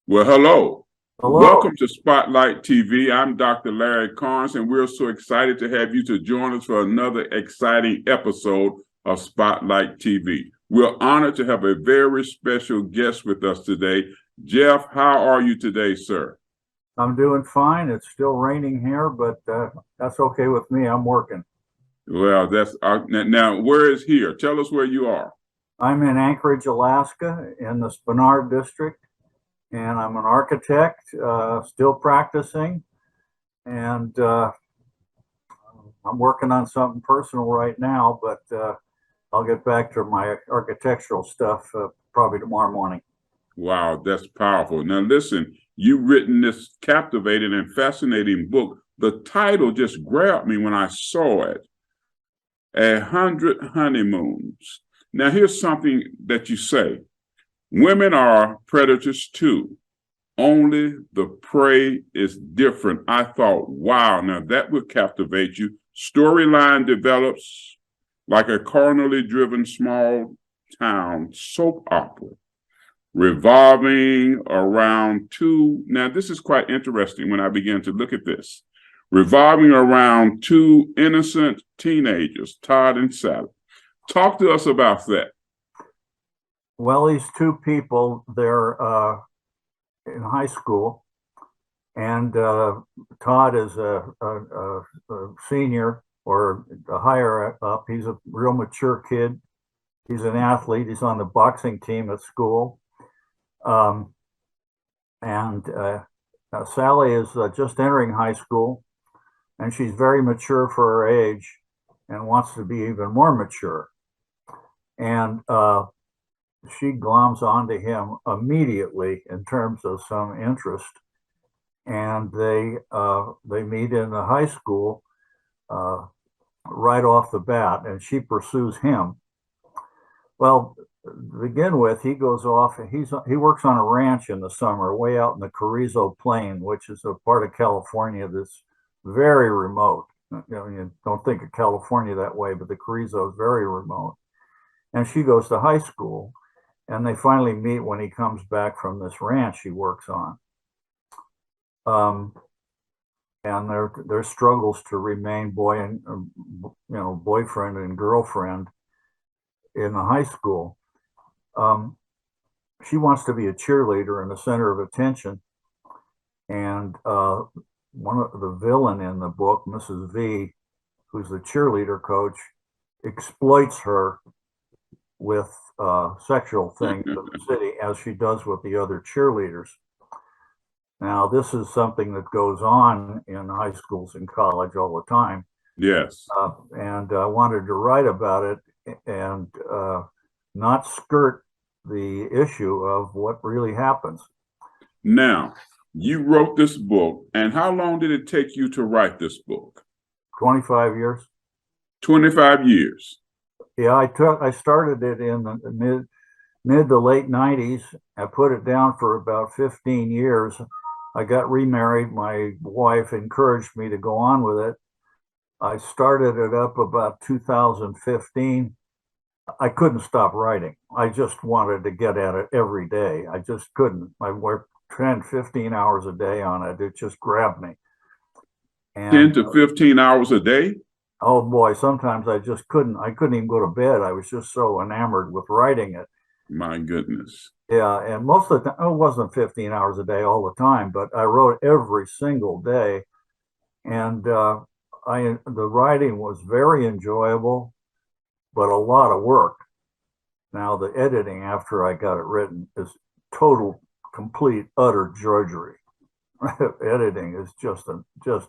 Well, hello. Hello. Welcome to Spotlight TV. I'm Dr. Larry Carnes, and we're so excited to have you to join us for another exciting episode of Spotlight TV. We're honored to have a very special guest with us today. Jeff, how are you today, sir? I'm doing fine. It's still raining here, but that's okay with me. I'm working. Well, that's now. Where is here? Tell us where you are. I'm in Anchorage, Alaska, in the Spenard district, and I'm an architect, still practicing, and I'm working on something personal right now, but I'll get back to my architectural stuff probably tomorrow morning. Wow, that's powerful. Now, listen, you've written this captivating and fascinating book. The title just grabbed me when I saw it. 100 Honeymoons. Now, here's something that you say. Women are predators too. Only the prey is different. I thought, wow, now that would captivate you. Storyline develops like a carnally driven small town soap opera, revolving around two. Now, this is quite interesting when I began to look at this. Revolving around two innocent teenagers, Todd and Sally. Talk to us about that. Well, these two people, they're in high school, and Todd is a senior or a higher up. He's a real mature kid. He's an athlete. He's on the boxing team at school. Um, and Sally is just entering high school, and she's very mature for her age and wants to be even more mature. And she gloms onto him immediately in terms of some interest, and they meet in the high school uh, right off the bat, and she pursues him. Well, to begin with, he goes off. He works on a ranch in the summer, way out in the Carrizo Plain, which is a part of California that's very remote. You don't think of California that way, but the Carrizo is very remote. And she goes to high school, and they finally meet when he comes back from this ranch he works on. Um, and their struggles to remain boyfriend and girlfriend in the high school. Um, she wants to be a cheerleader and the center of attention, and one of the villain in the book, Mrs. V, who's the cheerleader coach, exploits her with sexual things in the city, as she does with the other cheerleaders. Now, this is something that goes on in high schools and college all the time. Yes. And I wanted to write about it and not skirt the issue of what really happens. Now, you wrote this book, and how long did it take you to write this book? 25 years. 25 years. Yeah, I started it in the mid to late 90s. I put it down for about 15 years. I got remarried. My wife encouraged me to go on with it. I started it up about 2015. I couldn't stop writing. I just wanted to get at it every day. I just couldn't. I worked 10, 15 hours a day on it. It just grabbed me. 10 to 15 hours a day? Oh boy, sometimes I just couldn't. I couldn't even go to bed. I was just so enamored with writing it. My goodness. Yeah, and most of the time, it wasn't 15 hours a day all the time, but I wrote every single day. And the writing was very enjoyable, but a lot of work. Now, the editing after I got it written is total, complete, utter drudgery. Editing is just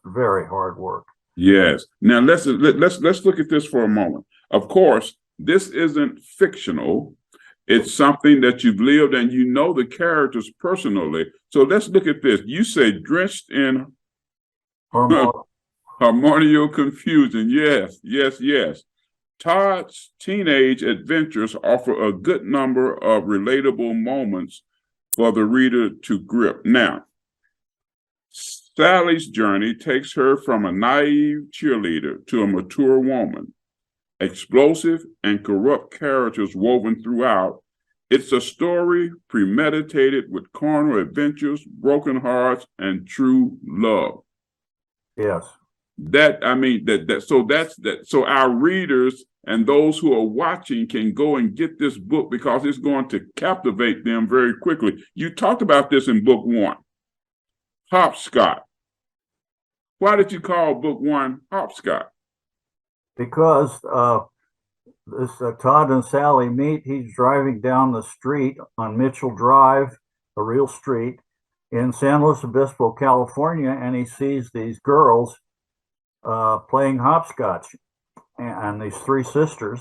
very hard work. Yes. Now let's look at this for a moment. Of course, this isn't fictional. It's something that you've lived and you know the characters personally. So let's look at this. You say drenched in harmonial confusion. Yes, yes, yes. Todd's teenage adventures offer a good number of relatable moments for the reader to grip. Now, Sally's journey takes her from a naive cheerleader to a mature woman. Explosive and corrupt characters woven throughout, It's a story premeditated with carnal adventures, broken hearts, and true love. Yes. So our readers and those who are watching can go and get this book because it's going to captivate them very quickly. You talked about this in book 1, Hopscotch. Why did you call book 1 Hopscotch? Because this Todd and Sally meet. He's driving down the street on Mitchell Drive, a real street in San Luis Obispo, California, and he sees these girls playing hopscotch, and these 3 sisters.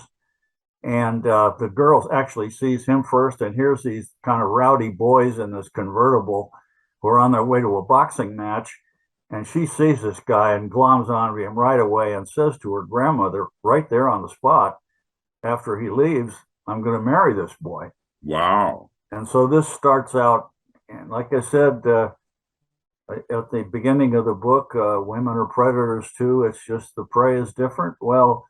And the girls actually sees him first, and here's these kind of rowdy boys in this convertible who are on their way to a boxing match. And she sees this guy and gloms onto him right away and says to her grandmother right there on the spot, after he leaves, I'm going to marry this boy. Wow. And so this starts out, and like I said, at the beginning of the book, women are predators too. It's just the prey is different. Well,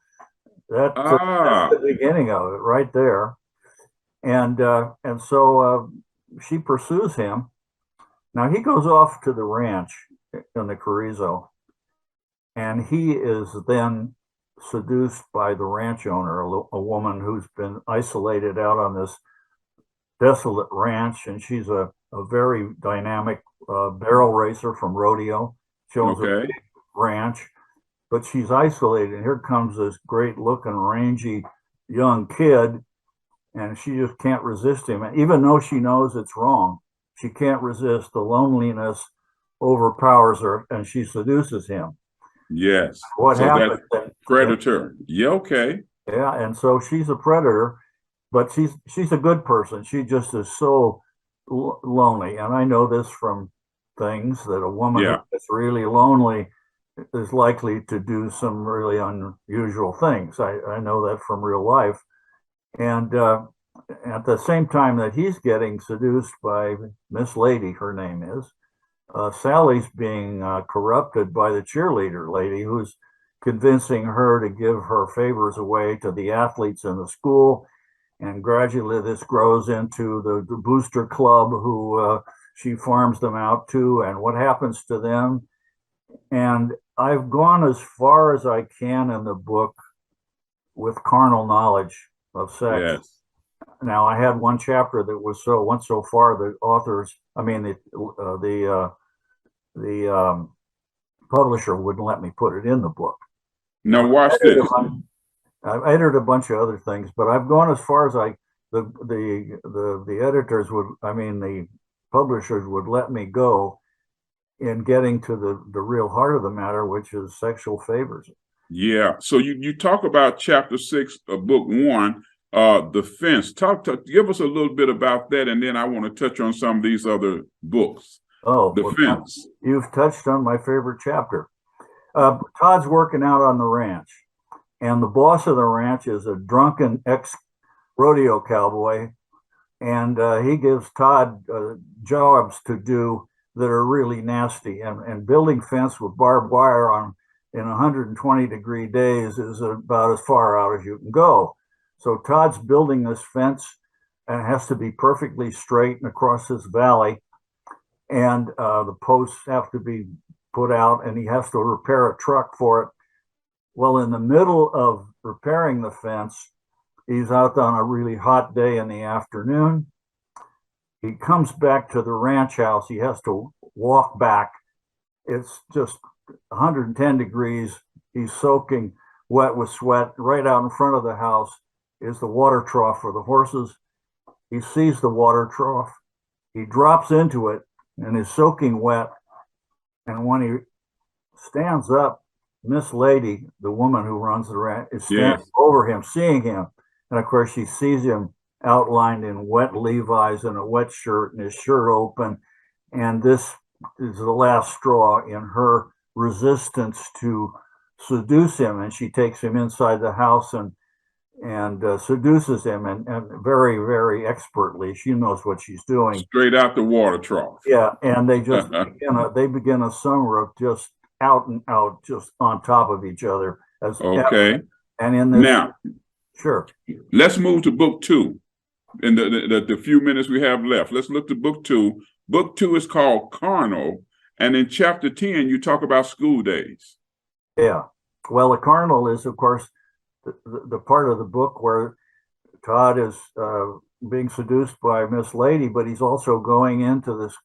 that's the beginning of it right there. And so she pursues him. Now he goes off to the ranch in the Carrizo, and he is then seduced by the ranch owner, a woman who's been isolated out on this desolate ranch, and she's a very dynamic barrel racer from rodeo. She owns a big ranch, but she's isolated. And here comes this great looking, rangy young kid, and she just can't resist him. And even though she knows it's wrong, she can't resist. The loneliness overpowers her, and she seduces him. Yes. What happens? Predator. Yeah, okay. Yeah, and so she's a predator, but she's a good person. She just is so lonely. And I know this from things that a woman that's really lonely is likely to do some really unusual things. I know that from real life. And at the same time that he's getting seduced by Miss Lady, her name is, Sally's being corrupted by the cheerleader lady who's convincing her to give her favors away to the athletes in the school. And gradually this grows into the booster club who she farms them out to, and what happens to them. And I've gone as far as I can in the book with carnal knowledge of sex. Yes. Now, I had one chapter that went so far the authors, the publisher wouldn't let me put it in the book. Now watch this. I've edited a bunch of other things, but I've gone as far as the editors would, the publishers would let me go in getting to the real heart of the matter, which is sexual favors. Yeah. So you talk about chapter 6 of book 1, the fence. Give us a little bit about that, and then I want to touch on some of these other books. Oh, the fence. You've touched on my favorite chapter. Todd's working out on the ranch, and the boss of the ranch is a drunken ex-rodeo cowboy, and he gives Todd jobs to do that are really nasty. And building fence with barbed wire in 120-degree days is about as far out as you can go. So Todd's building this fence, and it has to be perfectly straight and across this valley. And the posts have to be put out, and he has to repair a truck for it. Well, in the middle of repairing the fence, he's out on a really hot day in the afternoon. He comes back to the ranch house. He has to walk back. It's just 110 degrees. He's soaking wet with sweat. Right out in front of the house is the water trough for the horses. He sees the water trough. He drops into it and is soaking wet. And when he stands up, Miss Lady, the woman who runs the ranch, is standing over him, seeing him. And of course, she sees him outlined in wet Levi's and a wet shirt and his shirt open. And this is the last straw in her resistance to seduce him. And she takes him inside the house and seduces him, and very, very expertly. She knows what she's doing. Straight out the water trough. Yeah, and they just begin a summer of just out and out, just on top of each other. Okay. And in this, now, sure. Let's move to book 2. in the few minutes we have left. Let's look to book 2. Book 2 is called Carnal. And in chapter 10, you talk about school days. Yeah. Well, the carnal is, of course, the part of the book where Todd is being seduced by Miss Lady, but he's also going into this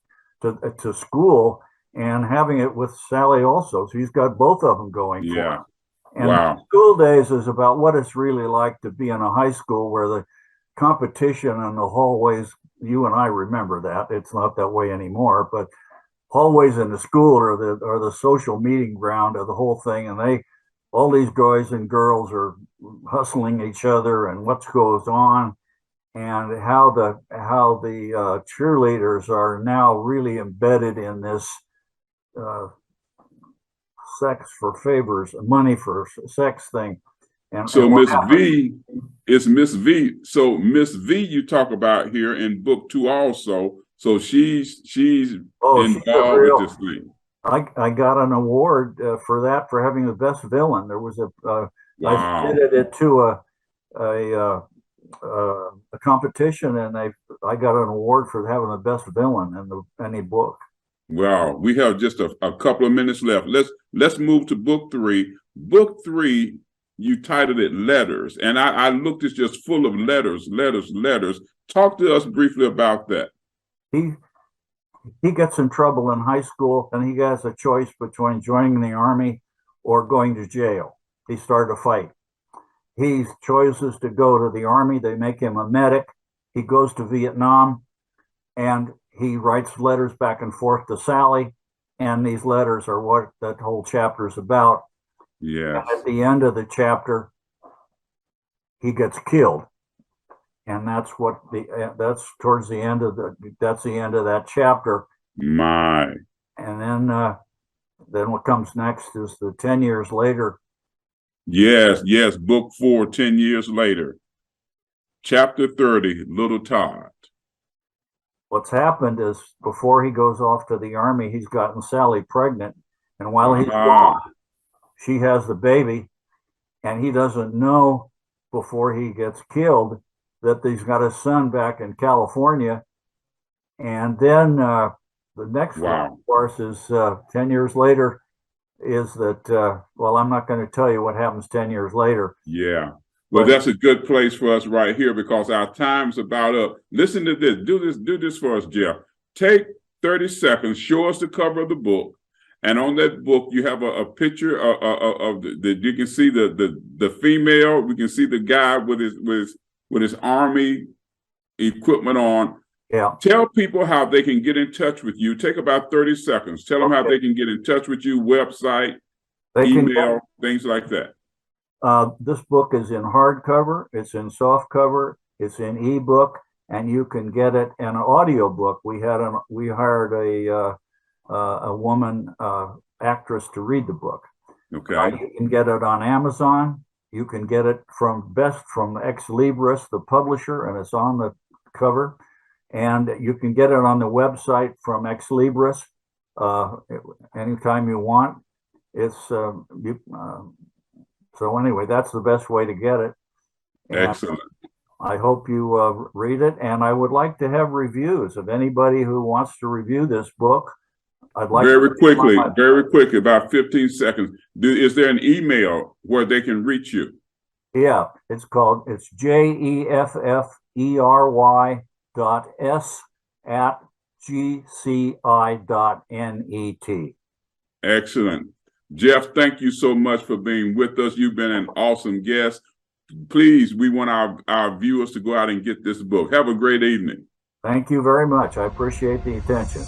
to school and having it with Sally also. So he's got both of them going for him. And wow. School days is about what it's really like to be in a high school where the competition in the hallways, you and I remember that. It's not that way anymore, but hallways in the school are the social meeting ground of the whole thing. And all these guys and girls are hustling each other and what goes on, and how the cheerleaders are now really embedded in this sex for favors, money for sex thing. And so Miss V is Miss V. So Miss V you talk about here in book 2 also. So she's involved with this thing. I got an award for that, for having the best villain. There was wow. I submitted it to a competition, and I got an award for having the best villain in any book. Wow, we have just a couple of minutes left. Let's move to book 3. Book 3, you titled it Letters, and I looked, it's just full of letters. Talk to us briefly about that. He gets in trouble in high school, and he has a choice between joining the army or going to jail. He started a fight. He chooses to go to the army. They make him a medic. He goes to Vietnam, and he writes letters back and forth to Sally, and these letters are what that whole chapter is about. Yeah. At the end of the chapter, he gets killed. And that's towards the end of that's the end of that chapter. My. And then what comes next is the 10 years later. Yes, book 4, 10 years later. Chapter 30, Little Todd. What's happened is, before he goes off to the army, he's gotten Sally pregnant. And while he's gone, she has the baby. And he doesn't know, before he gets killed, that he's got a son back in California. And then the next one, of course, is 10 years later, is that, well, I'm not going to tell you what happens 10 years later. Yeah. Well, that's a good place for us right here, because our time's about up. Listen to this. Do this for us, Jeff. Take 30 seconds, show us the cover of the book. And on that book, you have a picture of you can see the female. We can see the guy with his army equipment on. Yeah. Tell people how they can get in touch with you. Take about 30 seconds. Tell them how they can get in touch with you, website, email, things like that. This book is in hardcover, it's in softcover, it's in ebook, and you can get it in an audio book. We hired a woman actress to read the book. Okay. You can get it on Amazon. You can get it from Ex Libris, the publisher, and it's on the cover. And you can get it on the website from Ex Libris anytime you want. It's so anyway, that's the best way to get it. And excellent. I hope you read it, and I would like to have reviews of anybody who wants to review this book. I'd like very quickly, about 15 seconds. Is there an email where they can reach you? Yeah, it's jeffery.s@gci.net. Excellent. Jeff, thank you so much for being with us. You've been an awesome guest. Please, we want our viewers to go out and get this book. Have a great evening. Thank you very much. I appreciate the attention.